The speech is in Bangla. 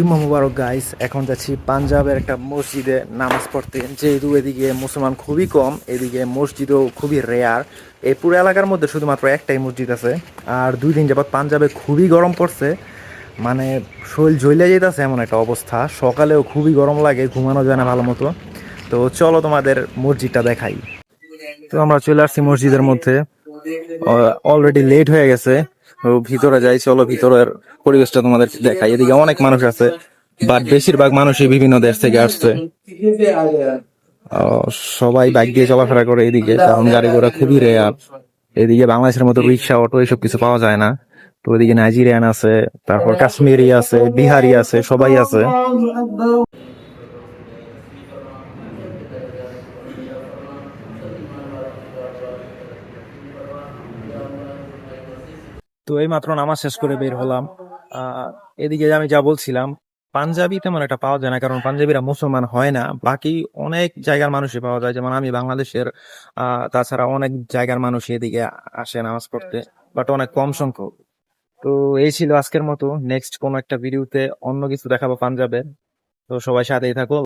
জুম্মা মুবারক গাইস। এখন যাচ্ছি পাঞ্জাবের একটা মসজিদে নামাজ পড়তে, যেহেতু এদিকে মুসলমান খুবই কম, এদিকে মসজিদও খুবই রেয়ার। এই পুরো এলাকার মধ্যে শুধুমাত্র একটাই মসজিদ আছে। আর 2 দিন যাবৎ পাঞ্জাবে খুবই গরম পড়ছে, মানে শরীর জ্বলে যেতেছে এমন একটা অবস্থা। সকালেও খুবই গরম লাগে, ঘুমানো যায় না ভালো মতো। তো চলো তোমাদের মসজিদটা দেখাই। তো আমরা চলে আসছি মসজিদের মধ্যে, অলরেডি লেট হয়ে গেছে। তো ভিতরে যাই, চলো ভিতরের পরিবেশটা তোমাদের দেখাই। এদিকে অনেক মানুষ আছে, বাট বেশিরভাগ মানুষই বিভিন্ন দেশ থেকে আসছে। আহ, সবাই বাইক দিয়ে চলাফেরা করে এদিকে, কারণ গাড়ি ঘোড়া খুবই রেয়ার। এদিকে বাংলাদেশের মতো রিক্সা অটো এসব কিছু পাওয়া যায় না। তো ওইদিকে নাইজেরিয়ান আছে, তারপর কাশ্মীরি আছে, বিহারি আছে, সবাই আছে। তো এই মাত্র নামাজ শেষ করে বের হলাম। আহ এদিকে আমি যা বলছিলাম, পাঞ্জাবি তেমন একটা পাওয়া যায় না, কারণ পাঞ্জাবিরা মুসলমান হয় না। বাকি অনেক জায়গার মানুষই পাওয়া যায়, যেমন আমি বাংলাদেশের। তাছাড়া অনেক জায়গার মানুষ এদিকে আসে নামাজ পড়তে, বাট অনেক কম সংখ্যক। তো এই ছিল আজকের মতো। নেক্সট কোন একটা ভিডিওতে অন্য কিছু দেখাবো পাঞ্জাবের। তো সবাই সাথেই থাকো।